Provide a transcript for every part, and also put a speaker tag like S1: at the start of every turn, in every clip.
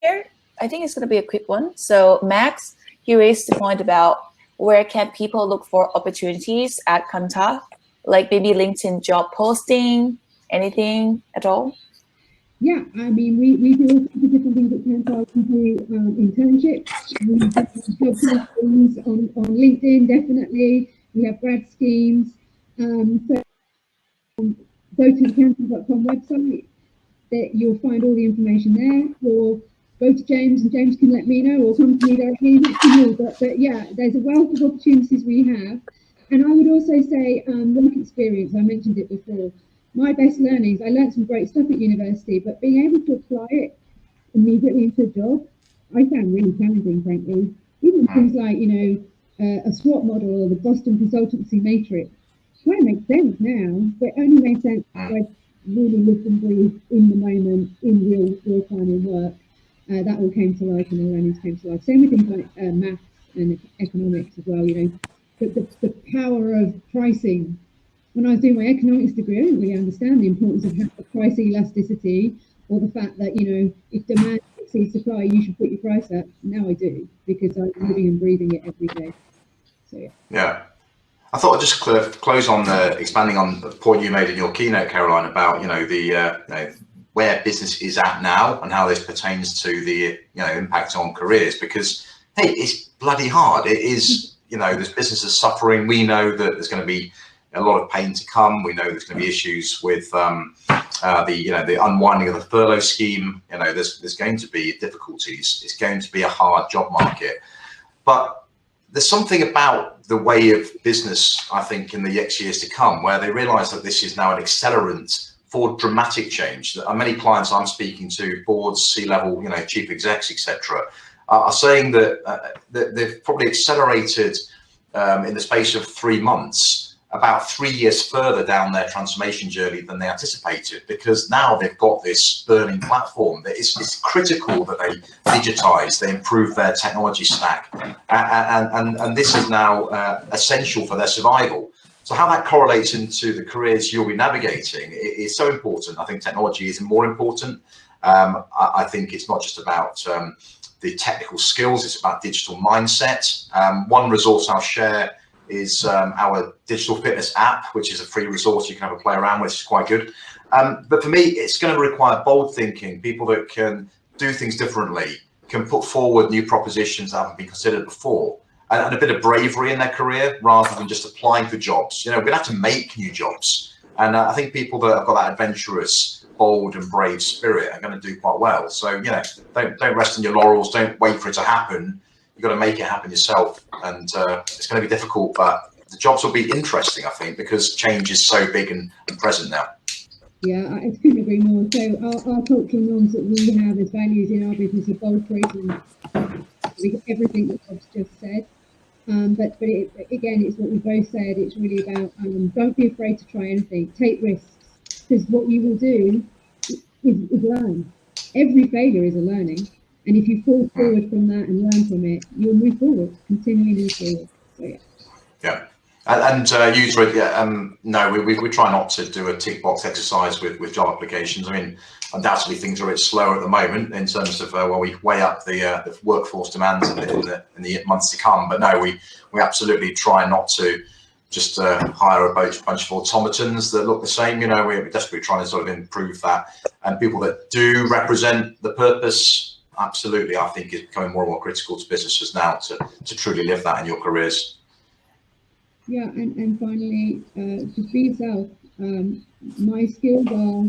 S1: here, I think it's going to be a quick one. So Max, he raised the point about where can people look for opportunities at Kantar, like maybe LinkedIn job posting, anything at all?
S2: Yeah, I mean, we do all kinds of different things at Kantar. We do internships, we do job postings on LinkedIn, definitely. We have grad schemes. So go to the kantar.com website, that you'll find all the information there, or go to James and James can let me know, or come to me directly. But yeah, there's a wealth of opportunities we have. And I would also say work experience, I mentioned it before. My best learnings, I learned some great stuff at university, but being able to apply it immediately into a job, I found really challenging, frankly. Even things like, a SWOT model or the Boston consultancy matrix, kind of makes sense now, but it only makes sense if I really lived and breathed in the moment, in real time in work. That all came to life and the learnings came to life. Same with things like maths and economics as well, the power of pricing. When I was doing my economics degree, I didn't really understand the importance of price elasticity, or the fact that, if demand exceeds supply, you should put your price up. Now I do, because I'm living and breathing it every day. So
S3: yeah. I thought I'd just close on expanding on the point you made in your keynote, Caroline, about where business is at now and how this pertains to the impact on careers. Because hey, it's bloody hard. It is. There's businesses suffering. We know that there's going to be a lot of pain to come. We know there's going to be issues with the unwinding of the furlough scheme. There's going to be difficulties. It's going to be a hard job market, but there's something about the way of business, I think, in the next years to come, where they realize that this is now an accelerant for dramatic change. Many clients I'm speaking to, boards, C-level, chief execs, etc., are saying that they've probably accelerated in the space of 3 months, about 3 years further down their transformation journey than they anticipated, because now they've got this burning platform that it's critical that they digitize, they improve their technology stack, and this is now essential for their survival. So how that correlates into the careers you'll be navigating is so important. I think technology is more important. I think it's not just about the technical skills, it's about digital mindset. One resource I'll share is our digital fitness app, which is a free resource you can have a play around with, which is quite good. But for me, it's going to require bold thinking, people that can do things differently, can put forward new propositions that haven't been considered before, and a bit of bravery in their career rather than just applying for jobs. We're going to have to make new jobs. And I think people that have got that adventurous, bold and brave spirit are going to do quite well. So, don't rest on your laurels, don't wait for it to happen. You've got to make it happen yourself, and it's going to be difficult, but the jobs will be interesting, I think, because change is so big and present now.
S2: Yeah, I couldn't agree more. So our cultural norms that we have as values in our business are bold, courageous, everything that Bob's just said. But again, it's what we both said. It's really about don't be afraid to try anything. Take risks, because what you will do is learn. Every failure is a learning. And if you fall forward from that and learn from it, you'll move forward, continually move forward. So yeah.
S3: Yeah. And user, no, we try not to do a tick box exercise with job applications. I mean, undoubtedly things are a bit slower at the moment in terms of while we weigh up the workforce demands in the months to come. But no, we absolutely try not to just hire a bunch of automatons that look the same. We're desperately trying to sort of improve that, and people that do represent the purpose. Absolutely, I think it's becoming more and more critical to businesses now to truly live that in your careers.
S2: Yeah, and finally, just be yourself. My skills are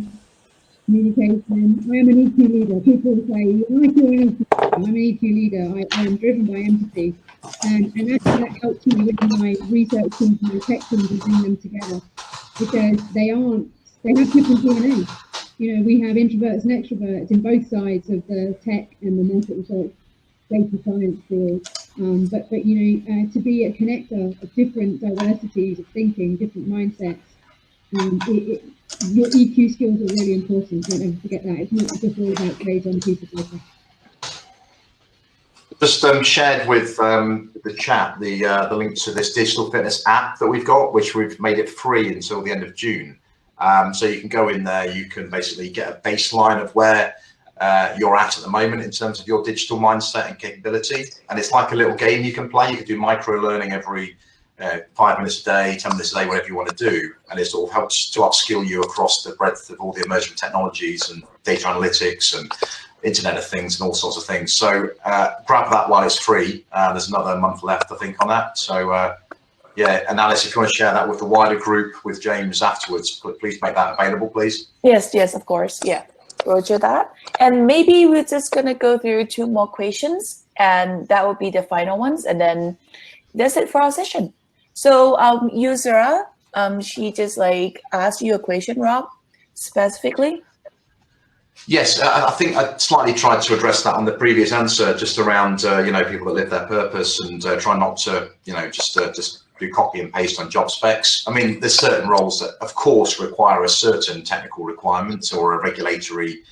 S2: communication. I am an EQ leader. People say, you're like you're an EQ. I'm an EQ leader. I am driven by empathy. And actually that helps me with my research teams and my tech teams and bring them together, because they have different DNA. We have introverts and extroverts in both sides of the tech and the market research data science field. But to be a connector of different diversities of thinking, different mindsets, your EQ skills are really important. Don't ever forget that. It's not just all about grades on a piece of paper.
S3: Just shared with the chat the link to this digital fitness app that we've got, which we've made it free until the end of June. So you can go in there, you can basically get a baseline of where you're at the moment in terms of your digital mindset and capability. And it's like a little game you can play. You can do micro learning every 5 minutes a day, 10 minutes a day, whatever you want to do. And it sort of helps to upskill you across the breadth of all the emerging technologies and data analytics and Internet of Things and all sorts of things. So grab that while it's free. There's another month left, I think, on that. So yeah, and Alice, if you want to share that with the wider group, with James afterwards, please make that available, please.
S1: Yes, yes, of course. Yeah, roger that. And maybe we're just going to go through 2 more questions, and that will be the final ones. And then that's it for our session. So user, she just like asked you a question, Rob, specifically.
S3: Yes, I think I slightly tried to address that on the previous answer, just around you know, people that live their purpose and try not to, you know, just do copy and paste on job specs. I mean, there's certain roles that, of course, require a certain technical requirement or a regulatory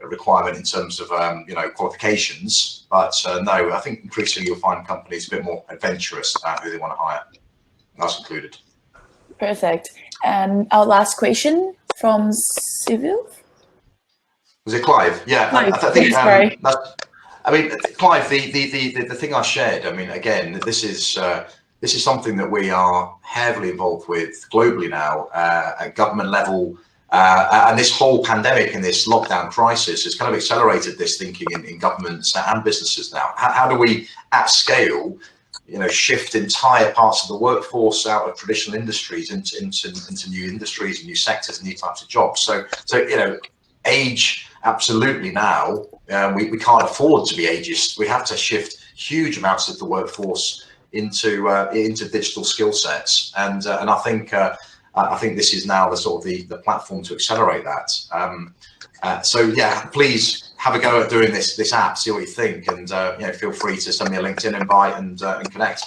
S3: requirement in terms of you know, qualifications. But no, I think increasingly you'll find companies a bit more adventurous about who they want to hire. That's included. Perfect. And our last question from Civil. Was it Clive? Yeah, Clive. I think I mean, Clive, the thing I shared. I mean, again, this is something that we are heavily involved with globally now at government level, and this whole pandemic and this lockdown crisis has kind of accelerated this thinking in governments and businesses now. How do we, at scale, you know, shift entire parts of the workforce out of traditional industries into new industries and new sectors and new types of jobs? So you know, age. Absolutely now, we can't afford to be ageist. We have to shift huge amounts of the workforce into digital skill sets, and I think this is now the sort of the platform to accelerate that. So yeah, please have a go at doing this app, see what you think, and you know, feel free to send me a LinkedIn invite and connect.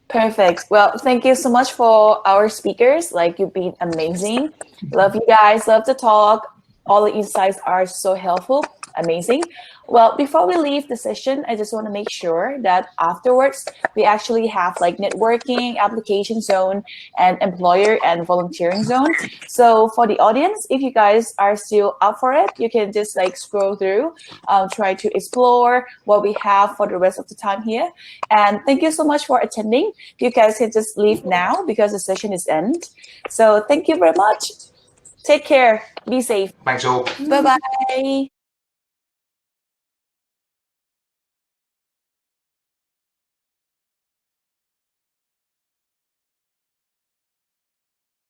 S3: Perfect. Well, thank you so much for our speakers. Like, you've been amazing. Love you guys. Love the talk. All the insights are so helpful. Amazing. Well, before we leave the session, I just want to make sure that afterwards we actually have like networking, application zone, and employer and volunteering zone. So for the audience, if you guys are still up for it, you can just like scroll through, try to explore what we have for the rest of the time here. And thank you so much for attending. You guys can just leave now because the session is end. So thank you very much. Take care. Be safe. Thanks all. Bye-bye.